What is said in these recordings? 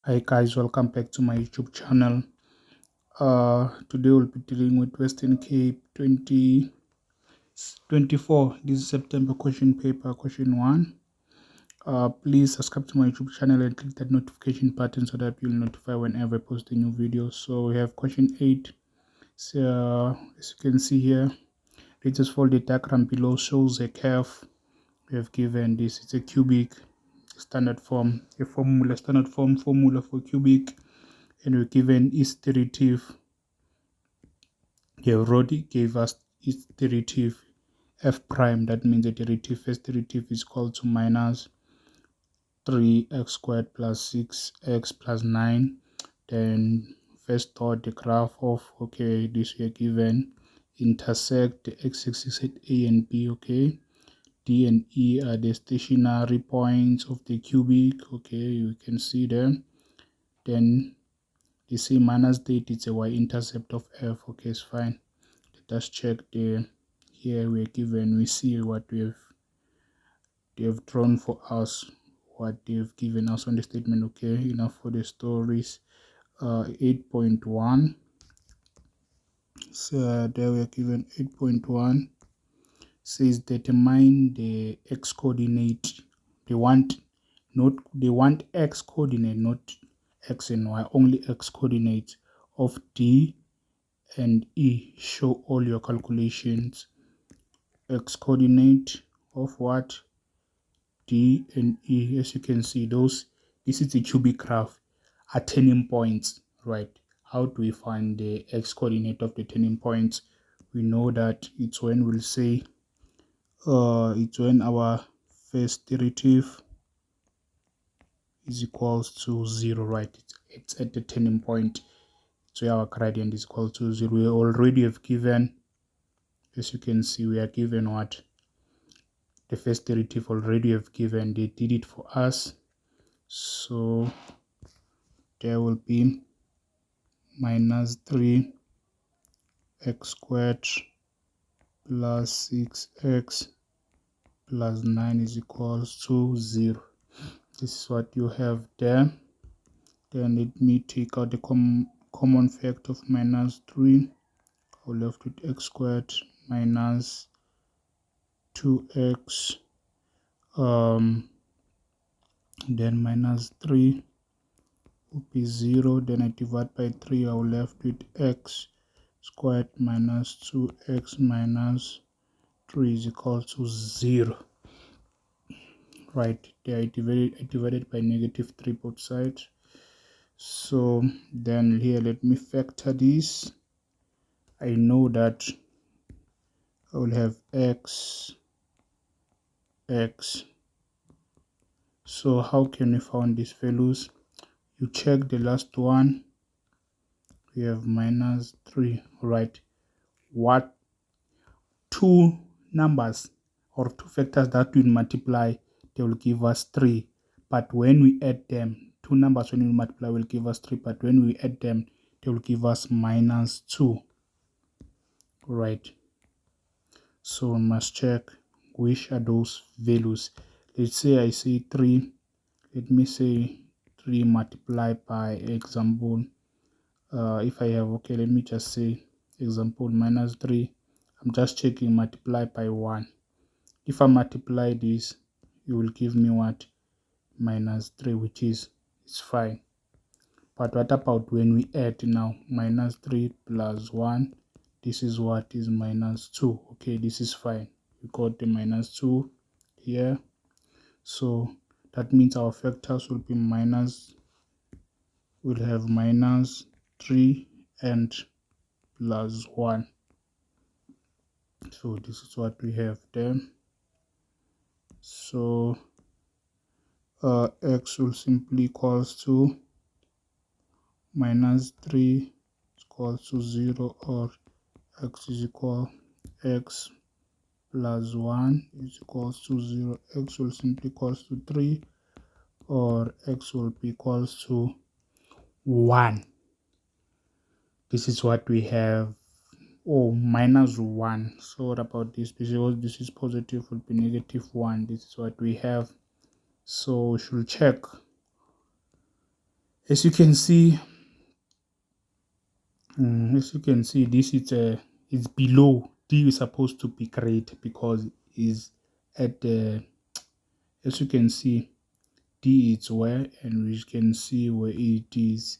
Hi guys, welcome back to my YouTube channel. Today we'll be dealing with Western Cape 2024. This is September question paper, question 1. Please subscribe to my YouTube channel and click that notification button so that you'll notify whenever I post a new video. So we have question 8. So as you can see here, latest folded diagram below shows a curve. We have given this, it's a cubic standard form, standard form formula for cubic, and we're given its derivative. They already gave us its derivative f prime. That means the derivative, first derivative is equal to minus 3x squared plus 6x plus 9. Then first dot the graph of, okay, this we are given, intersect the x-axis at a and b. Okay, D and E are the stationary points of the cubic. Okay, you can see them. Then you see minus 8, it's a y-intercept of f. Okay, it's fine. Let us check the, here we're given, we see what they have drawn for us, what they've given us on the statement. Okay, enough for the stories. 8.1, so there we are given 8.1 says determine the x coordinate. They want x coordinate, not x and y, only x coordinates of D and E. Show all your calculations. X coordinate of what? D and E. As you can see, this is a cubic graph at turning points, right? How do we find the x coordinate of the turning points? We know that it's when we'll say it's when our first derivative is equals to 0, right? It's at the turning point, so our gradient is equal to 0. We already have given, as you can see, we are given what? The first derivative already have given, they did it for us. So there will be minus 3x squared plus 6x plus 9 is equals to 0. This is what you have there. Then let me take out the common factor of minus 3. I'll left with x squared minus 2x, then minus 3 will be 0. Then I divide by 3, I'll left with x squared minus 2x minus 3 is equal to 0. Right, there I divided by negative 3 both sides. So then here let me factor this. I know that I will have x. So how can we find these values? You check the last one, we have minus 3, right? What two numbers or two factors that will multiply, they will give us 3, but when we add them, two numbers when we multiply will give us 3, but when we add them, they will give us minus 2, right? So we must check which are those values. Let's say I say 3, let me say 3 multiplied by example, if I have, okay, let me just say example minus 3, I'm just checking multiply by 1. If I multiply this, you will give me what? Minus 3, which is, it's fine. But what about when we add now? Minus 3 plus 1, this is what is minus 2. Okay, this is fine. We got the minus 2 here. So that means our factors will be we'll have minus 3 and plus 1. So this is what we have there. So x will simply equals to minus 3 is equals to 0, or x is equal x plus 1 is equals to 0. X will simply equals to 3, or x will be equals to 1. This is what we have. Oh, minus 1. So what about this? Because this is positive, will be negative 1. This is what we have. So we should check As you can see, this is below. D is supposed to be great because is at the, as you can see, D is where, and we can see where it is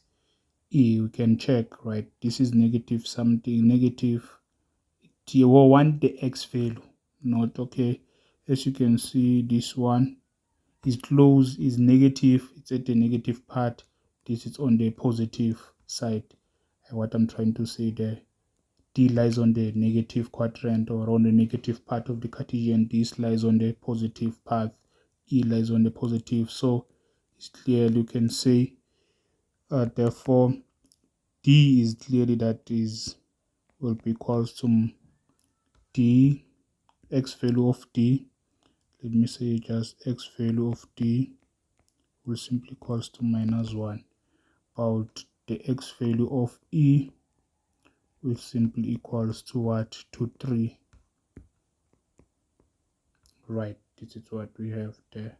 E. We can check, right? This is negative something, negative T. We want the X value, not okay. As you can see, this one is close, is negative, it's at the negative part. This is on the positive side. And what I'm trying to say there, D lies on the negative quadrant or on the negative part of the Cartesian. This lies on the positive path. E lies on the positive. So it's clear you can say, therefore, D is clearly that is will be equals to D, X value of D. Let me say just X value of D will simply equals to -1. About the X value of E will simply equals to what? To 3. Right, this is what we have there.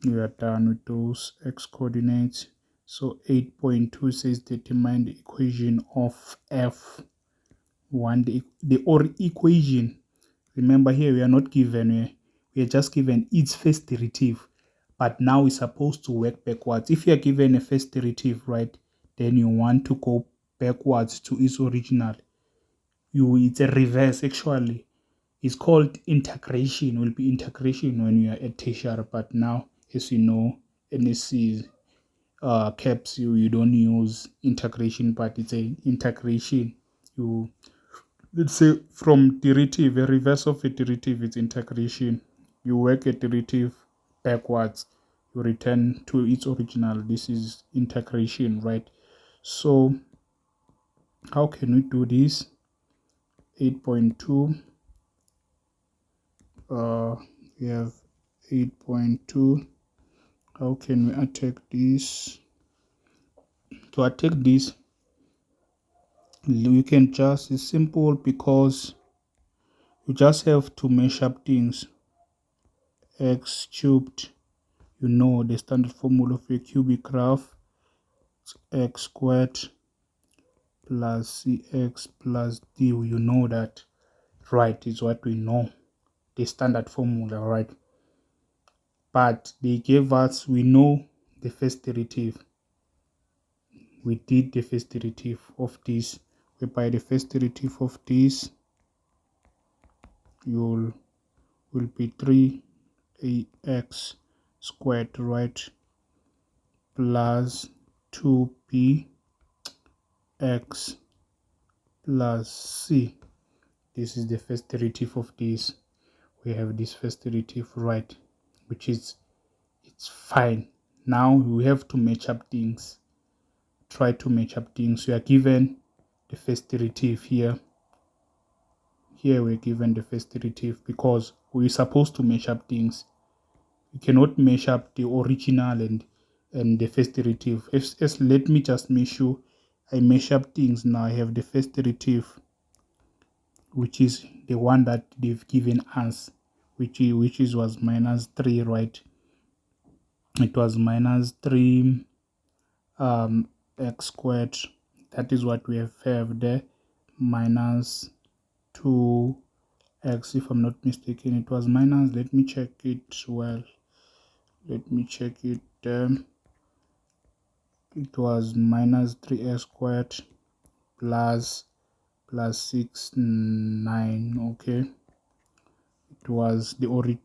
We are done with those X coordinates. So 8.2 says determine the equation of F1. The or equation, remember here we are not given, we are just given its first derivative. But now we're supposed to work backwards. If you are given a first derivative, right, then you want to go backwards to its original. It's a reverse actually. It's called integration. Will be integration when you are at tertiary, but now, as you know, NSC caps you don't use integration, but it's a integration. You, let's say, from derivative, a reverse of a derivative is integration. You work a derivative backwards, you return to its original. This is integration, right? So how can we do this? 8.2, we have 8.2. How can we attack this? To attack this, you can just, it's simple because you just have to mesh up things. X cubed, you know the standard formula of a cubic graph, x squared plus cx plus d. You know that, right? Is what we know, the standard formula, right? But they gave us, we know the first derivative. We did the first derivative of this, whereby the first derivative of this will be 3ax squared, right, plus 2bx plus c. This is the first derivative of this. We have this first derivative, right, which is, it's fine. Now we have to match up things. Try to match up things. We are given the first derivative here. Here we're given the first derivative because we're supposed to match up things. You cannot measure up the original and the first derivative. As let me just make sure I measure up things now. I have the first derivative, which is the one that they've given us, which was -3, right? It was -3 x squared. That is what we have there, minus 2x, if I'm not mistaken. It was minus, let me check it well. Let me check it. It was -3x squared plus 6 9. Okay, it was the one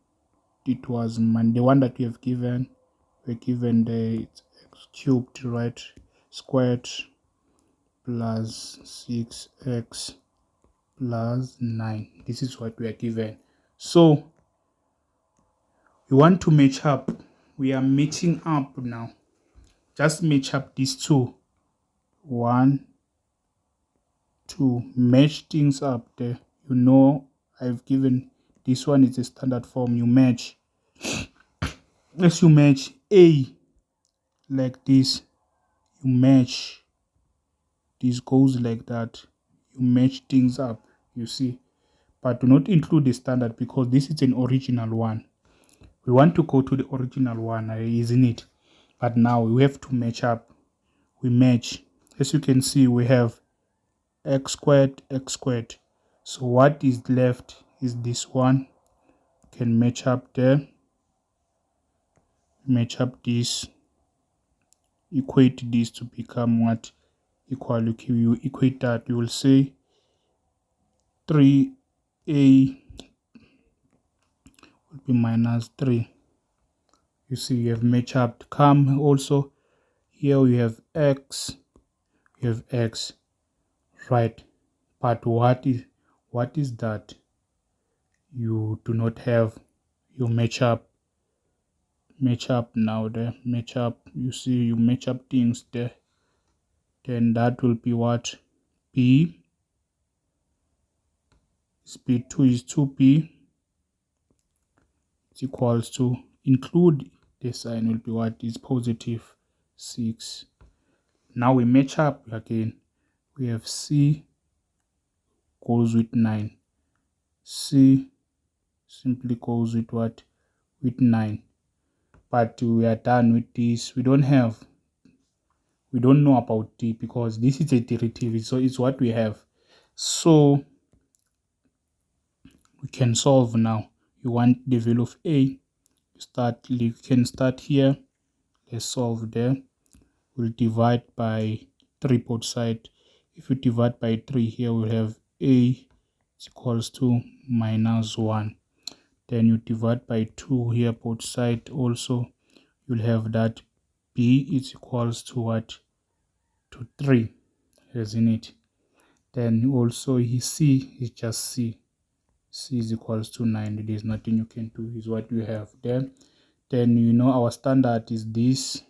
that we have given. We're given the x cubed, right, squared plus 6x plus 9. This is what we are given. So we want to match up. We are matching up now. Just match up these two. 1, 2. Match things up there. You know, I've given this one is a standard form. You match. As you match A like this, you match. This goes like that. You match things up. You see, but do not include the standard because this is an original one. We want to go to the original one, isn't it? But now we have to match up. We match. As you can see, we have x squared, x squared. So what is left is this one. Can match up there. Match up this. Equate this to become what? Equal. You equate that. You will say 3a will be minus 3. You see, you have match up. Come also here we have x. You have x, right? But what is that? You do not have your match up now there. Match up. You see, you match up things there. Then that will be what? P is p2 is 2p. It's equals to, include the sign will be what is positive 6. Now we match up again. We have c goes with 9. C simply goes with what? With 9. But we are done with this. We don't know about d because this is a derivative, so it's what we have. So we can solve now. You want the value of a, you can start here. Let's solve there. We'll divide by 3 both side. If you divide by 3 here, we'll have a is equals to minus 1. Then you divide by 2 here both side also. You'll have that b is equals to what? To 3, isn't it? Then also c is just c. C is equals to 9. There is nothing you can do, is what you have there. Then you know our standard is this.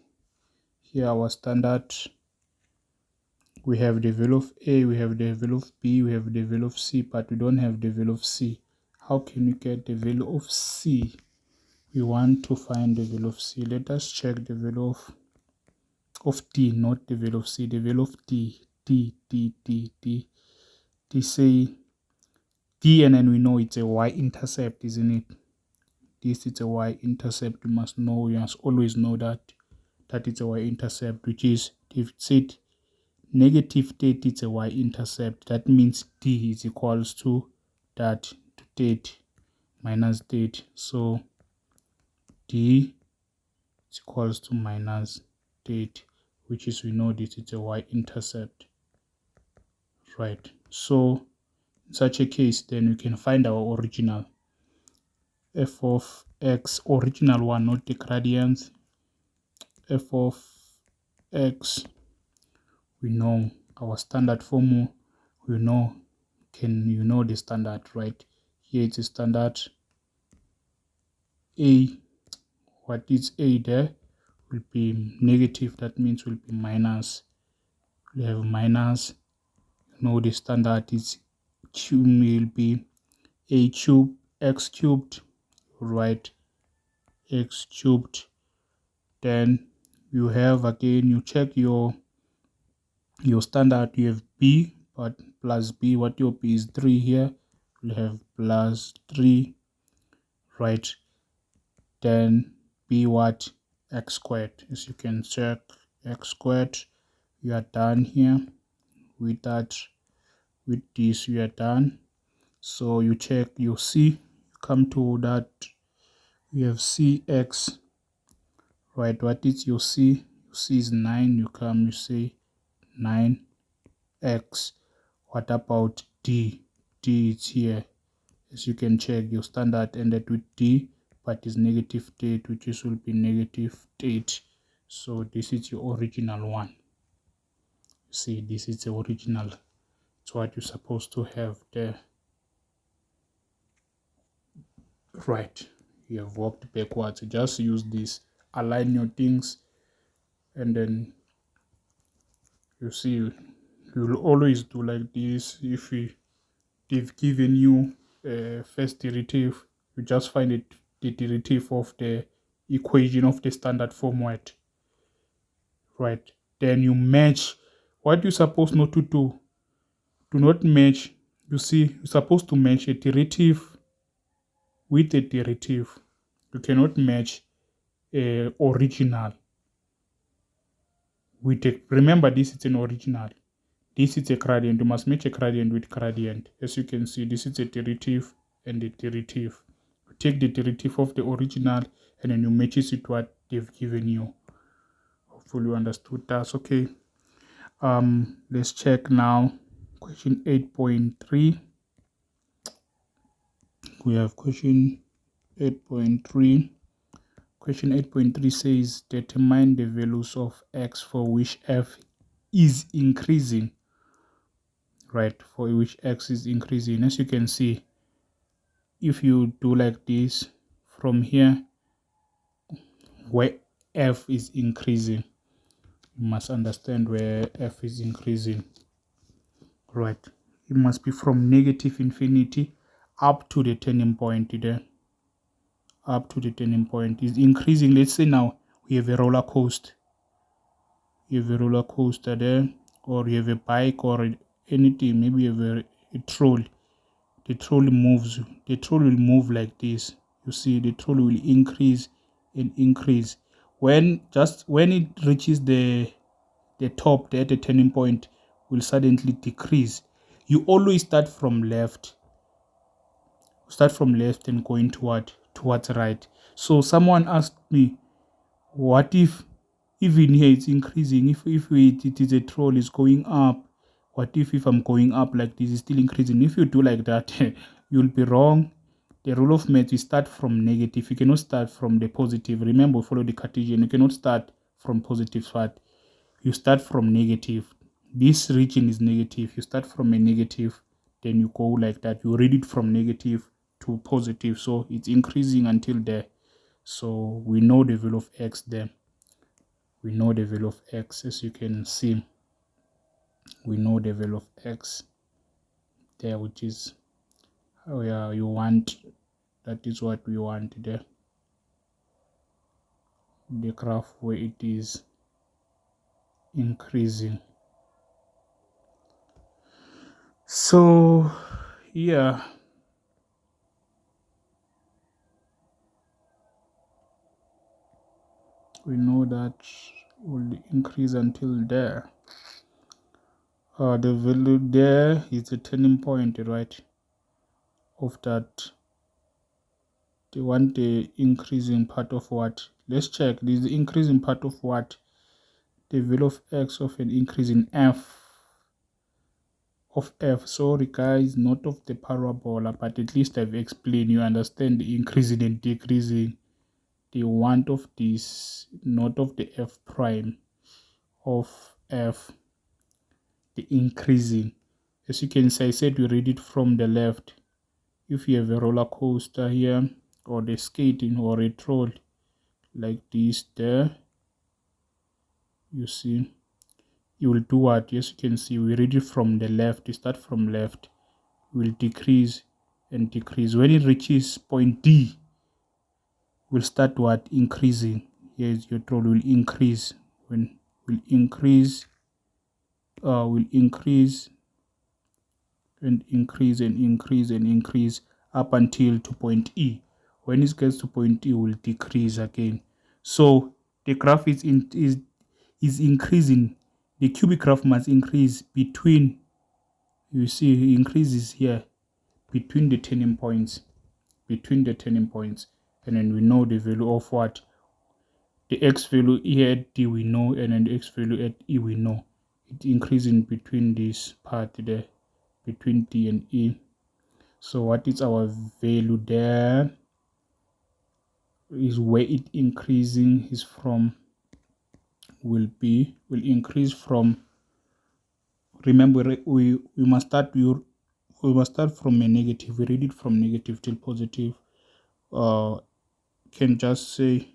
Here our standard, we have the value of a, we have the value of b, we have the value of c, but we don't have the value of c. How can we get the value of c? We want to find the value of c. Let us check the value of t, not the value of c, the value of t. Say t, and then we know it's a y-intercept, isn't it? This is a y-intercept. You must always know that it's a y-intercept, which is, if it said negative 30, it's a y-intercept. That means t is equals to that, to 30 minus 30. So d is equals to minus 30, which is, we know this is a y-intercept, right? So in such a case, then we can find our original f of x, original one, not the gradients. F of x, we know our standard formula. We know, the standard, right? Here it's a standard. A, what is a there? Will be negative. That means will be minus. We have minus. The standard is will be a cube, x cubed, right? X cubed. Then you have, again, you check your standard. You have b, but plus b, what your b is 3 here. We'll have plus 3, right? Then b what? X squared. As you can check, x squared. You are done here with that. With this, you are done. So you check, you see, you come to that, you have cx, right? What is your c? Your c is 9. You come, you say 9x. What about d? D is here. As you can check, your standard ended with d, but is negative 8, which is will be negative 8. So this is your original one. You see, this is the original. It's what you're supposed to have there. Right, you have worked backwards. Just use this, align your things, and then you see, you'll always do like this. If they've given you a first derivative, you just find it, the derivative of the equation of the standard format, right? Then you match. What you're supposed not to do not match. You see, you're supposed to match a derivative with a derivative. You cannot match original with a, remember this is an original. This is a gradient. You must match a gradient with gradient. As you can see, this is a derivative and a derivative. You take the derivative of the original and then you match it with what they've given you. Hopefully you understood that. Okay. Let's check now. Question 8.3. We have question 8.3. Question 8.3 says determine the values of x for which f is increasing. Right, for which x is increasing. As you can see, if you do like this from here, where f is increasing, you must understand where f is increasing. Right, it must be from negative infinity up to the turning point there. Up to the turning point is increasing. Let's say now we have a roller coaster. You have a roller coaster there, or you have a bike or anything. Maybe you have a troll. The troll moves. The troll will move like this. You see, the troll will increase and increase. When it reaches the top there, the turning point will suddenly decrease. You always start from left. Start from left and going towards right. So someone asked me, what if even here it's increasing? If it is a troll, is going up. What if I'm going up like this, is still increasing? If you do like that, you'll be wrong. The rule of math, you start from negative. You cannot start from the positive. Remember, follow the Cartesian. You cannot start from positive side. You start from negative. This region is negative. You start from a negative, then you go like that. You read it from negative to positive. So it's increasing until there. So we know the value of x there. We know the value of x, as you can see. We know the value of x there, which is, oh yeah, you want, that is what we want there. The graph where it is increasing. So yeah, we know that will increase until there. The value there is the turning point, right, of that. They want the increasing part of what? Let's check. This is the increasing part of what? The value of x of an increase in f. Of f. Sorry guys, not of the parabola, but at least I've explained. You understand the increasing and decreasing. The want of this, not of the f prime of f. The increasing. As you can see, I said we read it from the left. If you have a roller coaster here, or the skating, or a troll like this there, you see, you will do what? Yes, you can see we read it from the left. You start from left, will decrease and decrease. When it reaches point D, will start what? Increasing. Yes, your troll will increase. When will increase, will increase and increase and increase and increase up until to point E. When it gets to point E, will decrease again. So the graph is increasing. The cubic graph must increase between, you see, it increases here between the turning points. And then we know the value of what? The x value here at D we know, and then the x value at E we know. It's increasing between this part there, between D and E. So what is our value there? Is where it increasing is from, will increase from, remember we must start from a negative. We read it from negative till positive. Can just say,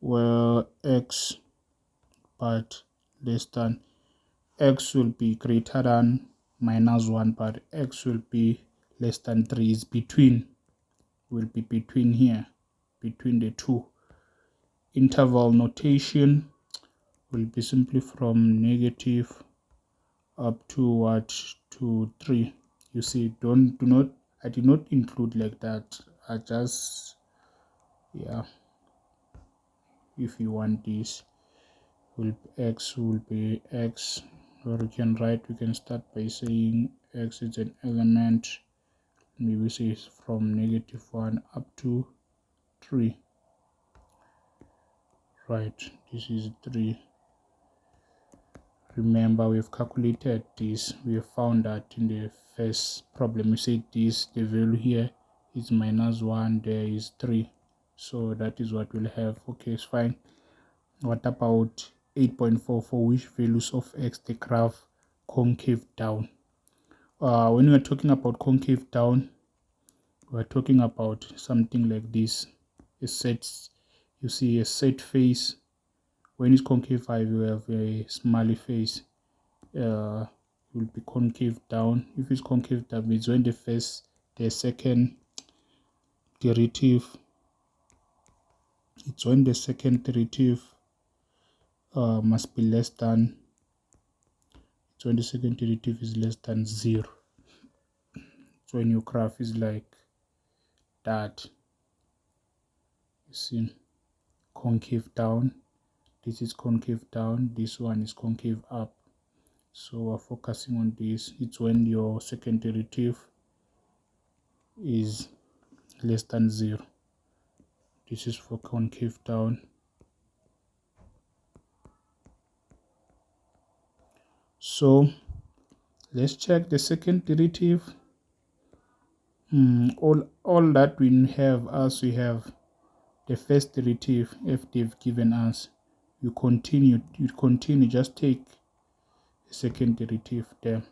well, x but less than, x will be greater than -1, but x will be less than 3. Is between, will be between here, between the two. Interval notation will be simply from negative up to what? To 3. You see, I did not include like that. I just Yeah, if you want this will be x, or you can write, we can start by saying x is an element, maybe say from -1 up to 3, right? This is 3. Remember, we've calculated this. We have found that in the first problem we said this, the value here is -1, there is 3, so that is what we'll have. Okay, it's fine. What about 8.4? For which values of x the graph concave down? When we are talking about concave down, we are talking about something like this. A set, you see a set face. When it's concave high, you have a smiley face. Will be concave down. If it's concave down, it's when the second derivative, it's when the second derivative must be less than, it's when the second derivative is less than 0. So when your graph is like that, you see, concave down, this is concave down, this one is concave up. So we're focusing on this. It's when your second derivative is less than 0. This is for concave down. So let's check the second derivative. All that we have, as we have the first derivative, if they've given us, you continue, just take the second derivative there.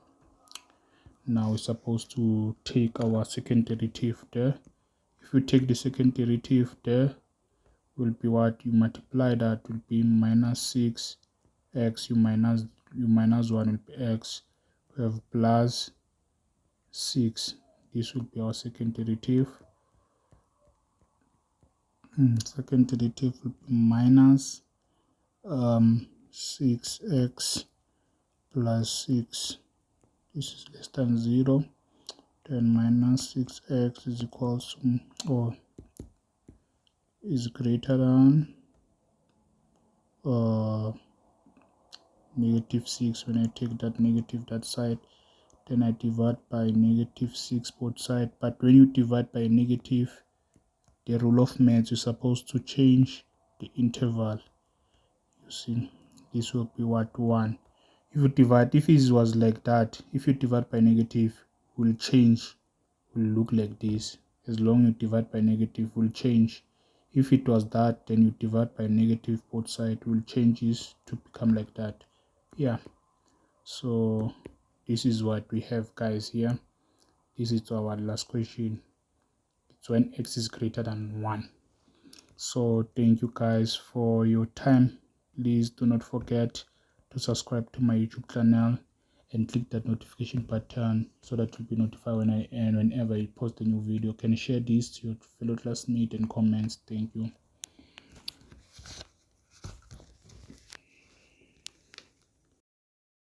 Now we're supposed to take our second derivative there. If you take the second derivative there, will be what? You multiply that, will be -6x, you minus 1 will be x, we have plus 6. This will be our second derivative. Second derivative will be minus 6x plus 6. This is less than 0. Then minus 6x is equals to, or is greater than -6. When I take that negative that side, then I divide by -6 both side. But when you divide by negative, the rule of maths, you're supposed to change the interval. You see, this will be what? 1. If you divide, if it was like that, if you divide by negative, will change, will look like this. As long as you divide by negative, will change. If it was that, then you divide by negative both sides, will change this to become like that. Yeah, so this is what we have, guys. Here, this is our last question. It's when x is greater than 1. So thank you guys for your time. Please do not forget to subscribe to my YouTube channel and click that notification button so that you'll be notified whenever I post a new video. Can you share this to your fellow classmates and comments? Thank you.